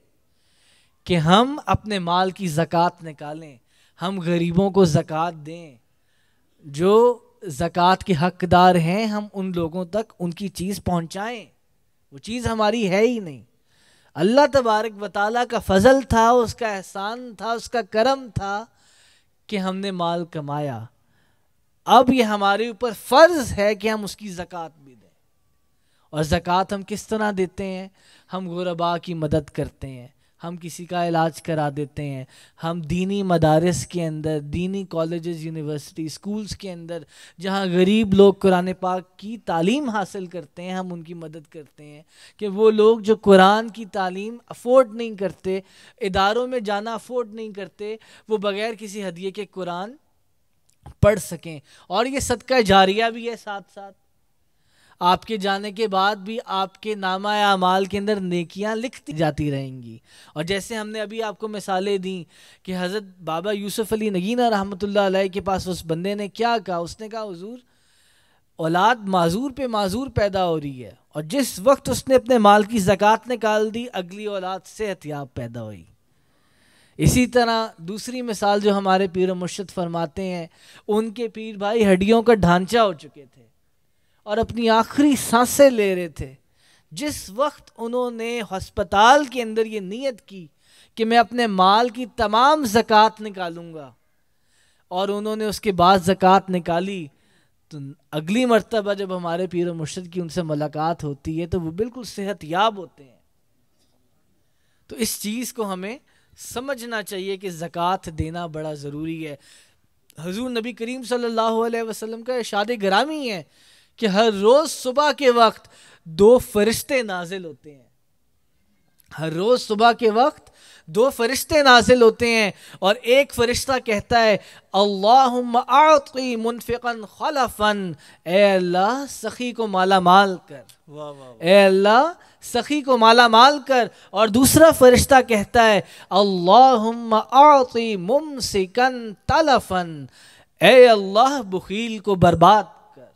کہ ہم اپنے مال کی زکوٰۃ نکالیں، ہم غریبوں کو زکوٰۃ دیں، جو زکوٰۃ کے حقدار ہیں ہم ان لوگوں تک ان کی چیز پہنچائیں، وہ چیز ہماری ہے ہی نہیں، اللہ تبارک و تعالیٰ کا فضل تھا، اس کا احسان تھا، اس کا کرم تھا کہ ہم نے مال کمایا، اب یہ ہمارے اوپر فرض ہے کہ ہم اس کی زکوٰۃ بھی دیں۔ اور زکوٰۃ ہم کس طرح دیتے ہیں؟ ہم غرباء کی مدد کرتے ہیں، ہم کسی کا علاج کرا دیتے ہیں، ہم دینی مدارس کے اندر، دینی کالجز، یونیورسٹی، سکولز کے اندر جہاں غریب لوگ قرآن پاک کی تعلیم حاصل کرتے ہیں ہم ان کی مدد کرتے ہیں کہ وہ لوگ جو قرآن کی تعلیم افورڈ نہیں کرتے، اداروں میں جانا افورڈ نہیں کرتے، وہ بغیر کسی ہدیے کے قرآن پڑھ سکیں۔ اور یہ صدقہ جاریہ بھی ہے، ساتھ ساتھ آپ کے جانے کے بعد بھی آپ کے نامہ اعمال کے اندر نیکیاں لکھتی جاتی رہیں گی۔ اور جیسے ہم نے ابھی آپ کو مثالیں دیں کہ حضرت بابا یوسف علی نگینہ رحمۃ اللہ علیہ کے پاس اس بندے نے کیا کہا، اس نے کہا حضور اولاد معذور پہ معذور پیدا ہو رہی ہے، اور جس وقت اس نے اپنے مال کی زکوٰۃ نکال دی اگلی اولاد صحت یاب پیدا ہوئی۔ اسی طرح دوسری مثال جو ہمارے پیر و مرشد فرماتے ہیں، ان کے پیر بھائی ہڈیوں کا ڈھانچہ ہو چکے تھے اور اپنی آخری سانسیں لے رہے تھے، جس وقت انہوں نے ہسپتال کے اندر یہ نیت کی کہ میں اپنے مال کی تمام زکوٰۃ نکالوں گا، اور انہوں نے اس کے بعد زکوٰۃ نکالی، تو اگلی مرتبہ جب ہمارے پیر و مرشد کی ان سے ملاقات ہوتی ہے تو وہ بالکل صحت یاب ہوتے ہیں۔ تو اس چیز کو ہمیں سمجھنا چاہیے کہ زکوٰۃ دینا بڑا ضروری ہے۔ حضور نبی کریم صلی اللہ علیہ وسلم کا ارشاد گرامی ہے کہ ہر روز صبح کے وقت 2 فرشتے نازل ہوتے ہیں، ہر روز صبح کے وقت 2 فرشتے نازل ہوتے ہیں، اور ایک فرشتہ کہتا ہے اللہم اعطی منفقا خلفا، اے اللہ سخی کو مالا مال کر، واہ واہ واہ، اے اللہ سخی کو مالا مال کر، اور دوسرا فرشتہ کہتا ہے اللہم اعطی ممسکا تلفا، اے اللہ بخیل کو برباد کر،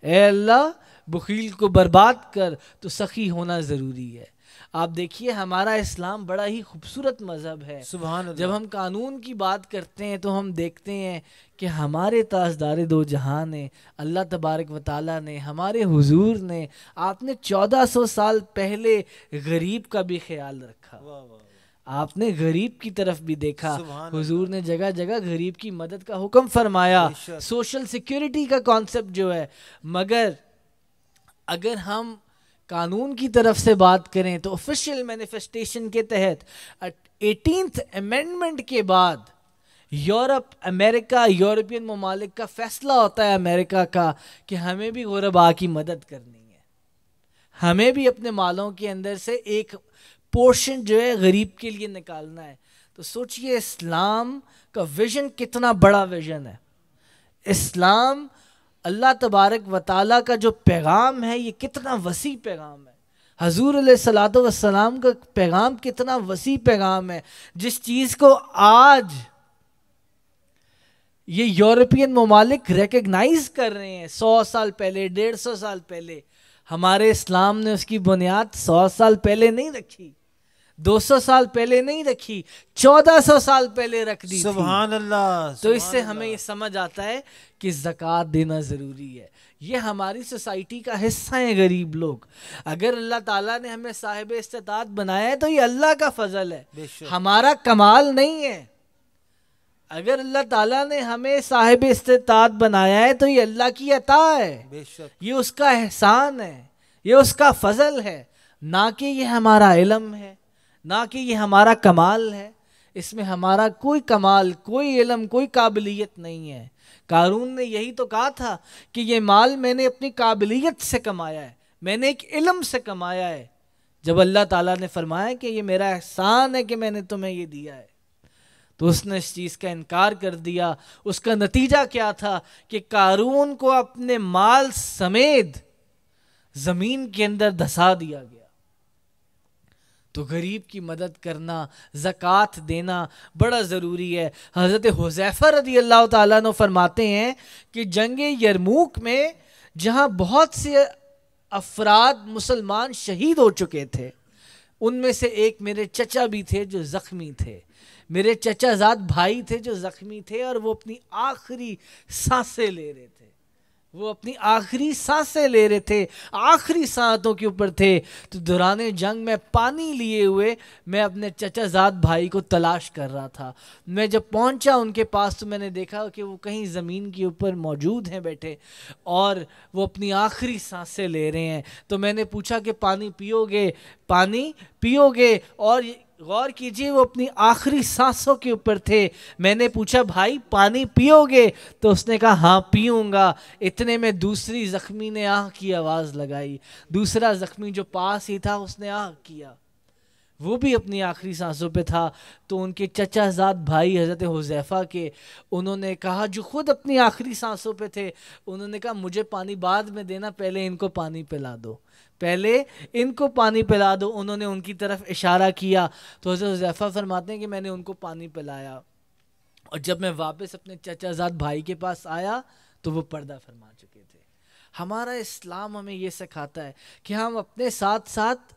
اے اللہ بخیل کو برباد کر۔ تو سخی ہونا ضروری ہے۔ آپ دیکھیے ہمارا اسلام بڑا ہی خوبصورت مذہب ہے. سبحان اللہ. جب ہم قانون کی بات کرتے ہیں تو ہم دیکھتے ہیں کہ ہمارے تاجدار دو جہاں نے اللہ تبارک و تعالیٰ نے ہمارے حضور نے آپ نے 1400 سال پہلے غریب کا بھی خیال رکھا. واہ واہ. آپ نے غریب کی طرف بھی دیکھا. سبحان حضور نے جگہ جگہ غریب کی مدد کا حکم فرمایا. بے شک. سوشل سیکیورٹی کا کانسیپٹ جو ہے. مگر اگر ہم قانون کی طرف سے بات کریں تو آفیشیل مینیفیسٹیشن کے تحت 18th امینڈمنٹ کے بعد یورپ امریکہ یورپین ممالک کا فیصلہ ہوتا ہے امریکہ کا کہ ہمیں بھی غرباء کی مدد کرنی ہے. ہمیں بھی اپنے مالوں کے اندر سے ایک پورشن جو ہے غریب کے لیے نکالنا ہے. تو سوچئے اسلام کا ویژن کتنا بڑا ویژن ہے. اسلام اللہ تبارک و تعالیٰ کا جو پیغام ہے یہ کتنا وسیع پیغام ہے. حضور علیہ الصلوۃ والسلام کا پیغام کتنا وسیع پیغام ہے. جس چیز کو آج یہ یورپین ممالک ریکگنائز کر رہے ہیں 100 سال پہلے 150 سال پہلے ہمارے اسلام نے اس کی بنیاد 100 سال پہلے نہیں رکھی 200 سال پہلے نہیں رکھی 1400 سال پہلے رکھ دی تھی. سبحان اللہ. تو اس سے ہمیں یہ سمجھ آتا ہے کہ زکوٰۃ دینا ضروری ہے. یہ ہماری سوسائٹی کا حصہ ہیں غریب لوگ. اگر اللہ تعالیٰ نے ہمیں صاحب استطاعت بنایا ہے تو یہ اللہ کا فضل ہے, بے شک. ہمارا کمال نہیں ہے. اگر اللہ تعالیٰ نے ہمیں صاحب استطاعت بنایا ہے تو یہ اللہ کی عطا ہے, بے شک. یہ اس کا احسان ہے, یہ اس کا فضل ہے, نہ کہ یہ ہمارا علم ہے, نہ کہ یہ ہمارا کمال ہے. اس میں ہمارا کوئی کمال, کوئی علم, کوئی قابلیت نہیں ہے. قارون نے یہی تو کہا تھا کہ یہ مال میں نے اپنی قابلیت سے کمایا ہے, میں نے ایک علم سے کمایا ہے. جب اللہ تعالیٰ نے فرمایا کہ یہ میرا احسان ہے کہ میں نے تمہیں یہ دیا ہے, تو اس نے اس چیز کا انکار کر دیا. اس کا نتیجہ کیا تھا کہ قارون کو اپنے مال سمیت زمین کے اندر دھسا دیا گیا. تو غریب کی مدد کرنا, زکوٰۃ دینا بڑا ضروری ہے. حضرت حذیفہ رضی اللہ تعالیٰ عنہ فرماتے ہیں کہ جنگ یرموک میں جہاں بہت سے افراد مسلمان شہید ہو چکے تھے, ان میں سے ایک میرے چچا بھی تھے جو زخمی تھے. میرے چچا زاد بھائی تھے جو زخمی تھے اور وہ اپنی آخری سانسیں لے رہے تھے. وہ اپنی آخری سانسیں لے رہے تھے, آخری سانسوں کے اوپر تھے. تو دوران جنگ میں پانی لیے ہوئے میں اپنے چچا زاد بھائی کو تلاش کر رہا تھا. میں جب پہنچا ان کے پاس تو میں نے دیکھا کہ وہ کہیں زمین کے اوپر موجود ہیں بیٹھے, اور وہ اپنی آخری سانسیں لے رہے ہیں. تو میں نے پوچھا کہ پانی پیو گے, پانی پیو گے؟ اور غور کیجئے وہ اپنی آخری سانسوں کے اوپر تھے. میں نے پوچھا بھائی پانی پیو گے؟ تو اس نے کہا ہاں پیوں گا. اتنے میں دوسری زخمی نے آہ کی آواز لگائی. دوسرا زخمی جو پاس ہی تھا اس نے آہ کیا, وہ بھی اپنی آخری سانسوں پہ تھا. تو ان کے چچا زاد بھائی حضرت حذیفہ کے, انہوں نے کہا, جو خود اپنی آخری سانسوں پہ تھے, انہوں نے کہا مجھے پانی بعد میں دینا, پہلے ان کو پانی پلا دو, پہلے ان کو پانی پلا دو. انہوں نے ان کی طرف اشارہ کیا. تو حضرت حذیفہ فرماتے ہیں کہ میں نے ان کو پانی پلایا, اور جب میں واپس اپنے چچا زاد بھائی کے پاس آیا تو وہ پردہ فرما چکے تھے. ہمارا اسلام ہمیں یہ سکھاتا ہے کہ ہم اپنے ساتھ ساتھ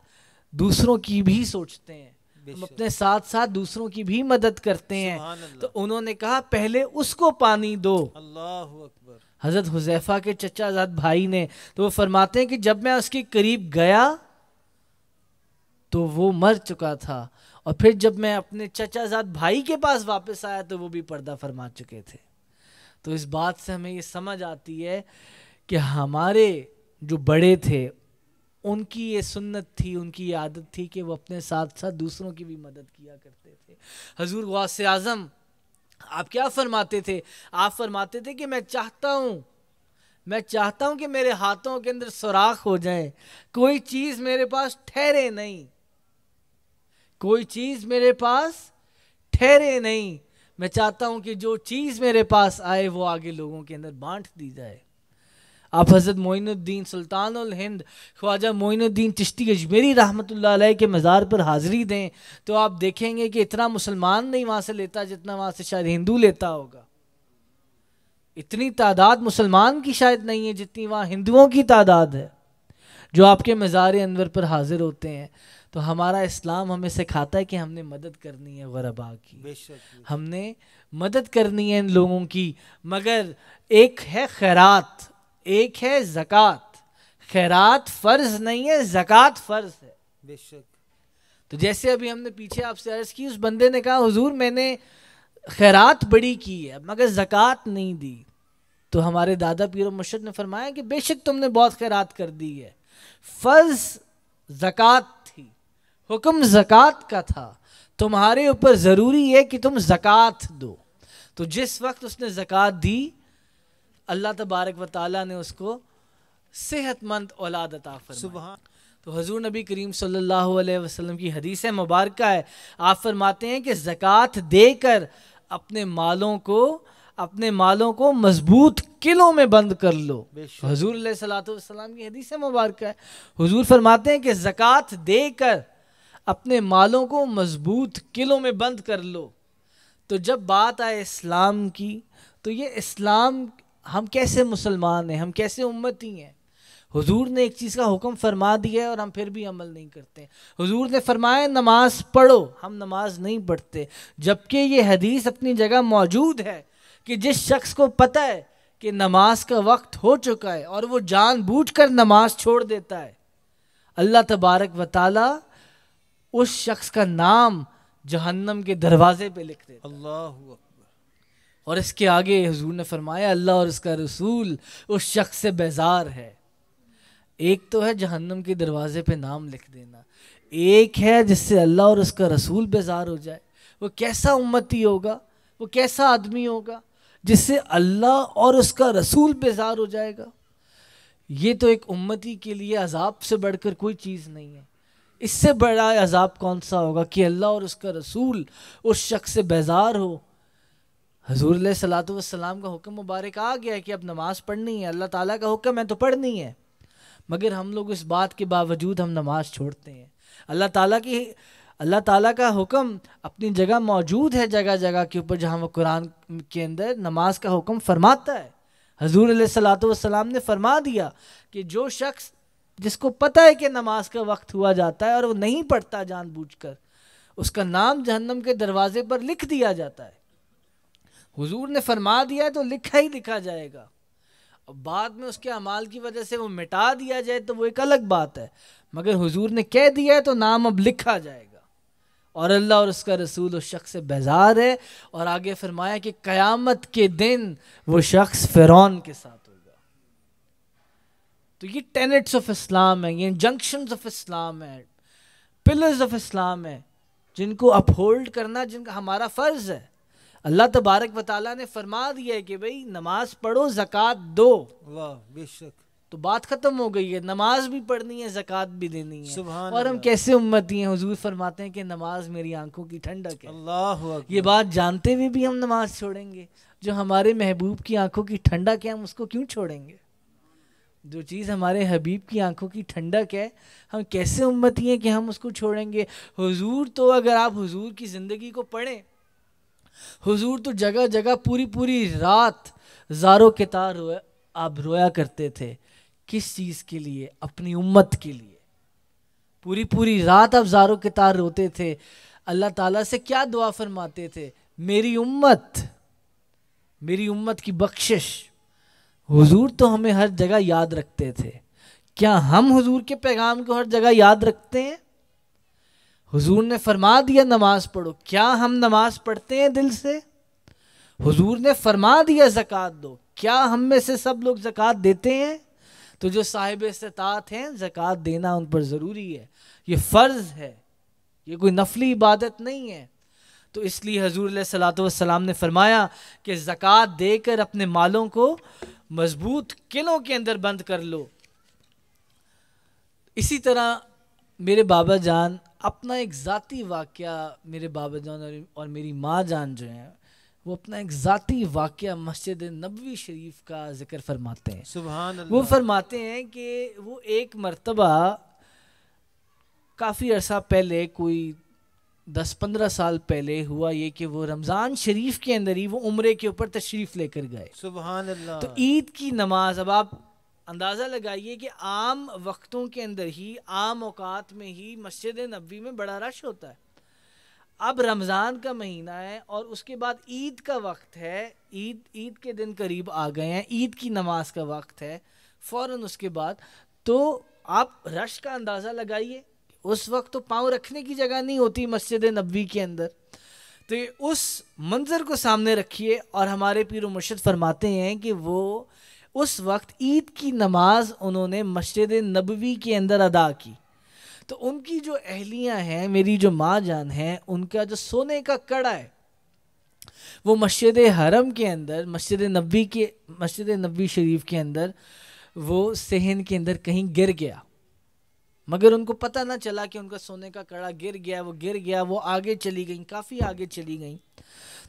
دوسروں کی بھی سوچتے ہیں, ہم اپنے ساتھ ساتھ دوسروں کی بھی مدد کرتے ہیں. تو انہوں نے کہا پہلے اس کو پانی دو. اللہ اکبر. حضرت حذیفہ کے چچا زاد بھائی نے, تو وہ فرماتے ہیں کہ جب میں اس کے قریب گیا تو وہ مر چکا تھا, اور پھر جب میں اپنے چچا زاد بھائی کے پاس واپس آیا تو وہ بھی پردہ فرما چکے تھے. تو اس بات سے ہمیں یہ سمجھ آتی ہے کہ ہمارے جو بڑے تھے ان کی یہ سنت تھی, ان کی یہ عادت تھی کہ وہ اپنے ساتھ ساتھ دوسروں کی بھی مدد کیا کرتے تھے. حضور غوث اعظم آپ کیا فرماتے تھے؟ آپ فرماتے تھے کہ میں چاہتا ہوں کہ میرے ہاتھوں کے اندر سوراخ ہو جائے, کوئی چیز میرے پاس ٹھہرے نہیں, کوئی چیز میرے پاس ٹھہرے نہیں. میں چاہتا ہوں کہ جو چیز میرے پاس آئے وہ آگے لوگوں کے اندر بانٹ دی جائے. آپ حضرت معین الدین سلطان الہند خواجہ معین الدین چشتی اجمیری رحمۃ اللہ علیہ کے مزار پر حاضری دیں تو آپ دیکھیں گے کہ اتنا مسلمان نہیں وہاں سے لیتا جتنا وہاں سے شاید ہندو لیتا ہوگا. اتنی تعداد مسلمان کی شاید نہیں ہے جتنی وہاں ہندوؤں کی تعداد ہے جو آپ کے مزار انور پر حاضر ہوتے ہیں. تو ہمارا اسلام ہمیں سکھاتا ہے کہ ہم نے مدد کرنی ہے غربا کی، بے شک ہم نے مدد کرنی ہے ان لوگوں کی، مگر ایک ہے خیرات، ایک ہے زکوٰۃ۔ خیرات فرض نہیں ہے، زکوٰۃ فرض ہے۔ بے شک تو جیسے ابھی ہم نے پیچھے آپ سے عرض کی، اس بندے نے کہا حضور میں نے خیرات بڑی کی ہے مگر زکوٰۃ نہیں دی، تو ہمارے دادا پیر و مرشد نے فرمایا کہ بے شک تم نے بہت خیرات کر دی ہے، فرض زکوٰۃ تھی، حکم زکوٰۃ کا تھا، تمہارے اوپر ضروری ہے کہ تم زکوٰۃ دو۔ تو جس وقت اس نے زکوٰۃ دی، اللہ تبارک و تعالیٰ نے اس کو صحت مند اولاد عطا فرمائی۔ سبحان تو حضور نبی کریم صلی اللہ علیہ وسلم کی حدیث مبارکہ ہے، آپ فرماتے ہیں کہ زکوٰۃ دے کر اپنے مالوں کو مضبوط قلعوں میں بند کر لو۔ بے شک حضور علیہ الصلوۃ والسلام کی حدیث مبارکہ ہے، حضور فرماتے ہیں کہ زکوٰۃ دے کر اپنے مالوں کو مضبوط قلعوں میں بند کر لو۔ تو جب بات آئے اسلام کی، تو یہ اسلام، ہم کیسے مسلمان ہیں، ہم کیسے امتی ہیں؟ حضور نے ایک چیز کا حکم فرما دیا ہے اور ہم پھر بھی عمل نہیں کرتے۔ حضور نے فرمایا نماز پڑھو، ہم نماز نہیں پڑھتے، جبکہ یہ حدیث اپنی جگہ موجود ہے کہ جس شخص کو پتہ ہے کہ نماز کا وقت ہو چکا ہے اور وہ جان بوجھ کر نماز چھوڑ دیتا ہے، اللہ تبارک و تعالی اس شخص کا نام جہنم کے دروازے پہ لکھ دیتا ہے۔ اللہ اکبر۔ اور اس کے آگے حضور نے فرمایا اللہ اور اس کا رسول اس شخص سے بیزار ہے۔ ایک تو ہے جہنم کے دروازے پہ نام لکھ دینا، ایک ہے جس سے اللہ اور اس کا رسول بیزار ہو جائے۔ وہ کیسا امتی ہوگا، وہ کیسا آدمی ہوگا جس سے اللہ اور اس کا رسول بیزار ہو جائے گا؟ یہ تو ایک امتی کے لیے عذاب سے بڑھ کر کوئی چیز نہیں ہے۔ اس سے بڑا عذاب کون سا ہوگا کہ اللہ اور اس کا رسول اس شخص سے بیزار ہو۔ حضور علیہ الصلوۃ والسلام کا حکم مبارک آ گیا ہے کہ اب نماز پڑھنی ہے، اللہ تعالیٰ کا حکم ہے تو پڑھنی ہے، مگر ہم لوگ اس بات کے باوجود ہم نماز چھوڑتے ہیں۔ اللہ تعالیٰ کا حکم اپنی جگہ موجود ہے، جگہ جگہ کے اوپر، جہاں وہ قرآن کے اندر نماز کا حکم فرماتا ہے۔ حضور علیہ الصلوۃ والسلام نے فرما دیا کہ جو شخص جس کو پتہ ہے کہ نماز کا وقت ہوا جاتا ہے اور وہ نہیں پڑھتا جان بوجھ کر، اس کا نام جہنم کے دروازے پر لکھ دیا جاتا ہے۔ حضور نے فرما دیا ہے تو لکھا ہی لکھا جائے گا۔ اب بعد میں اس کے اعمال کی وجہ سے وہ مٹا دیا جائے تو وہ ایک الگ بات ہے، مگر حضور نے کہہ دیا ہے تو نام اب لکھا جائے گا، اور اللہ اور اس کا رسول اس شخص سے بیزار ہے۔ اور آگے فرمایا کہ قیامت کے دن وہ شخص فرعون کے ساتھ ہوگا۔ تو یہ ٹینٹس آف اسلام ہیں، یہ جنکشنز آف اسلام ہیں، پلرز آف اسلام ہیں، جن کو اپہولڈ کرنا جن کا ہمارا فرض ہے۔ اللہ تبارک و تعالیٰ نے فرما دیا ہے کہ بھئی نماز پڑھو، زکوٰۃ دو، واہ بے شک تو بات ختم ہو گئی ہے۔ نماز بھی پڑھنی ہے، زکوٰۃ بھی دینی ہے۔ سبحان اور ہم اللہ۔ کیسے امتی ہیں؟ حضور فرماتے ہیں کہ نماز میری آنکھوں کی ٹھنڈک ہے۔ اللہ اکبر۔ یہ بات جانتے ہوئے بھی ہم نماز چھوڑیں گے؟ جو ہمارے محبوب کی آنکھوں کی ٹھنڈک ہے ہم اس کو کیوں چھوڑیں گے؟ جو چیز ہمارے حبیب کی آنکھوں کی ٹھنڈک ہے، ہم کیسے امتی ہیں کہ ہم اس کو چھوڑیں گے؟ حضور تو، اگر آپ حضور کی زندگی کو پڑھیں، حضور تو جگہ جگہ پوری رات زاروں کے تار آپ رویا کرتے تھے۔ کس چیز کے لیے؟ اپنی امت کے لیے۔ پوری رات آپ زاروں کے تار روتے تھے۔ اللہ تعالیٰ سے کیا دعا فرماتے تھے؟ میری امت کی بخشش۔ حضور تو ہمیں ہر جگہ یاد رکھتے تھے، کیا ہم حضور کے پیغام کو ہر جگہ یاد رکھتے ہیں؟ حضور نے فرما دیا نماز پڑھو، کیا ہم نماز پڑھتے ہیں دل سے؟ حضور نے فرما دیا زکوٰۃ دو، کیا ہم میں سے سب لوگ زکوٰۃ دیتے ہیں؟ تو جو صاحب استطاعت ہیں، زکوٰۃ دینا ان پر ضروری ہے، یہ فرض ہے، یہ کوئی نفلی عبادت نہیں ہے۔ تو اس لیے حضور علیہ الصلوۃ والسلام نے فرمایا کہ زکوٰۃ دے کر اپنے مالوں کو مضبوط قلعوں کے اندر بند کر لو۔ اسی طرح میرے بابا جان اپنا ایک ذاتی واقعہ، میرے بابا جان اور میری ماں جان جو ہیں، وہ اپنا ایک ذاتی واقعہ مسجد نبوی شریف کا ذکر فرماتے ہیں۔ سبحان اللہ۔ وہ فرماتے ہیں کہ وہ ایک مرتبہ کافی عرصہ پہلے، کوئی 10-15 سال پہلے ہوا یہ کہ وہ رمضان شریف کے اندر ہی وہ عمرے کے اوپر تشریف لے کر گئے۔ سبحان اللہ۔ تو عید کی نماز، اب آپ اندازہ لگائیے کہ عام وقتوں کے اندر ہی، عام اوقات میں ہی مسجد نبوی میں بڑا رش ہوتا ہے. اب رمضان کا مہینہ ہے اور اس کے بعد عید کا وقت ہے، عید کے دن قریب آ گئے ہیں، عید کی نماز کا وقت ہے فوراً اس کے بعد. تو آپ رش کا اندازہ لگائیے. اس وقت تو پاؤں رکھنے کی جگہ نہیں ہوتی مسجد نبوی کے اندر. تو یہ اس منظر کو سامنے رکھیے اور ہمارے پیر و مرشد فرماتے ہیں کہ وہ اس وقت عید کی نماز انہوں نے مسجد نبوی کے اندر ادا کی. تو ان کی جو اہلیاں ہیں، میری جو ماں جان ہیں، ان کا جو سونے کا کڑا ہے وہ مسجد حرم کے اندر، مسجد نبوی شریف کے اندر وہ صحن کے اندر کہیں گر گیا، مگر ان کو پتہ نہ چلا کہ ان کا سونے کا کڑا گر گیا. وہ آگے چلی گئیں، کافی آگے چلی گئیں.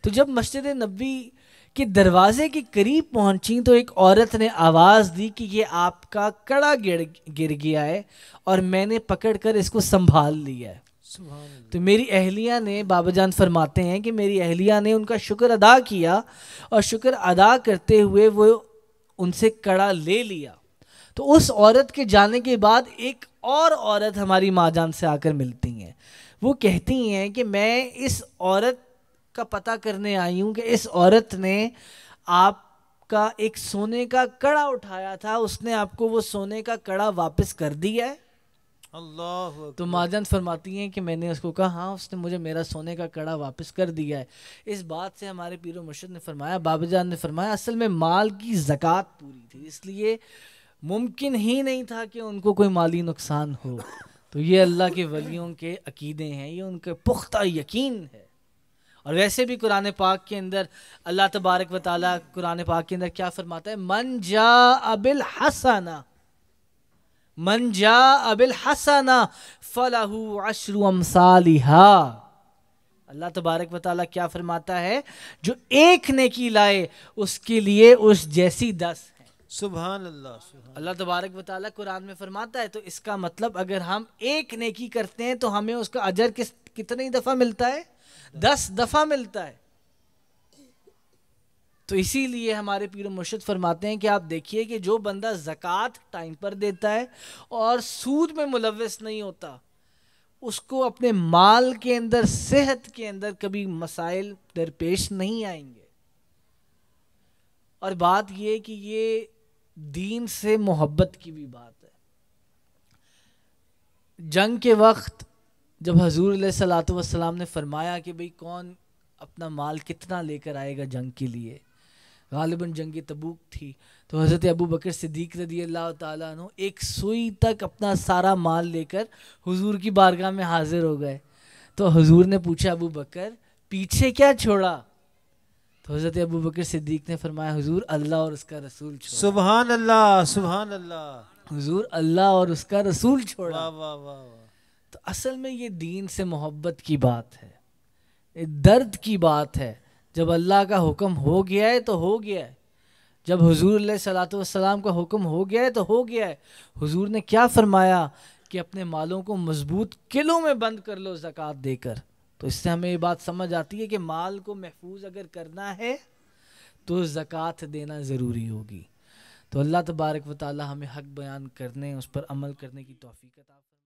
تو جب مسجد نبوی کے دروازے کے قریب پہنچیں تو ایک عورت نے آواز دی کہ یہ آپ کا کڑا گر گیا ہے اور میں نے پکڑ کر اس کو سنبھال لیا ہے. سبحان اللہ. تو میری اہلیہ نے، بابا جان فرماتے ہیں کہ میری اہلیہ نے ان کا شکر ادا کیا اور شکر ادا کرتے ہوئے وہ ان سے کڑا لے لیا. تو اس عورت کے جانے کے بعد ایک اور عورت ہماری ماں جان سے آ کر ملتی ہیں. وہ کہتی ہیں کہ میں اس عورت کا پتہ کرنے آئی ہوں کہ اس عورت نے آپ کا ایک سونے کا کڑا اٹھایا تھا، اس نے آپ کو وہ سونے کا کڑا واپس کر دیا ہے. اللہ اکبر. تو ماں جان فرماتی ہیں کہ میں نے اس کو کہا ہاں اس نے مجھے میرا سونے کا کڑا واپس کر دیا ہے. اس بات سے ہمارے پیر و مرشد نے فرمایا، بابا جان نے فرمایا اصل میں مال کی زکوٰۃ پوری تھی، اس لیے ممکن ہی نہیں تھا کہ ان کو کوئی مالی نقصان ہو. تو یہ اللہ کے ولیوں کے عقیدے ہیں، یہ ان کے پختہ یقین ہے. اور ویسے بھی قرآن پاک کے اندر اللہ تبارک و تعالیٰ قرآن پاک کے اندر کیا فرماتا ہے؟ من جاء بالحسنہ فلہ عشر امثالہا. اللہ تبارک و تعالیٰ کیا فرماتا ہے؟ جو ایک نیکی لائے اس کے لیے اس جیسی 10 ہیں. سبحان اللہ. سبحان اللہ تبارک و تعالیٰ قرآن میں فرماتا ہے. تو اس کا مطلب اگر ہم ایک نیکی کرتے ہیں تو ہمیں اس کا اجر کتنی دفعہ ملتا ہے؟ 10 دفعہ ملتا ہے. تو اسی لیے ہمارے پیر و مرشد فرماتے ہیں کہ آپ دیکھیے کہ جو بندہ زکوٰۃ ٹائم پر دیتا ہے اور سود میں ملوث نہیں ہوتا، اس کو اپنے مال کے اندر، صحت کے اندر کبھی مسائل درپیش نہیں آئیں گے. اور بات یہ کہ یہ دین سے محبت کی بھی بات ہے. جنگ کے وقت جب حضور علیہ الصلوۃ والسلام نے فرمایا کہ بھئی کون اپنا مال کتنا لے کر آئے گا جنگ کے لیے، غالباً جنگ تبوک تھی، تو حضرت ابو بکر صدیق رضی اللہ تعالیٰ عنہ ایک سوئی تک اپنا سارا مال لے کر حضور کی بارگاہ میں حاضر ہو گئے. تو حضور نے پوچھا ابو بکر پیچھے کیا چھوڑا؟ تو حضرت ابو بکر صدیق نے فرمایا حضور اللہ اور اس کا رسول چھوڑا. سبحان اللہ. سبحان اللہ. حضور اللہ اور اس کا رسول چھوڑا. واہ واہ واہ واہ. تو اصل میں یہ دین سے محبت کی بات ہے، یہ درد کی بات ہے. جب اللہ کا حکم ہو گیا ہے تو ہو گیا ہے، جب حضور علیہ الصلوۃ والسلام کا حکم ہو گیا ہے تو ہو گیا ہے. حضور نے کیا فرمایا کہ اپنے مالوں کو مضبوط قلعوں میں بند کر لو زکوٰۃ دے کر. تو اس سے ہمیں یہ بات سمجھ آتی ہے کہ مال کو محفوظ اگر کرنا ہے تو زکوٰۃ دینا ضروری ہوگی. تو اللہ تبارک و تعالی ہمیں حق بیان کرنے، اس پر عمل کرنے کی توفیق عطا فرمائے.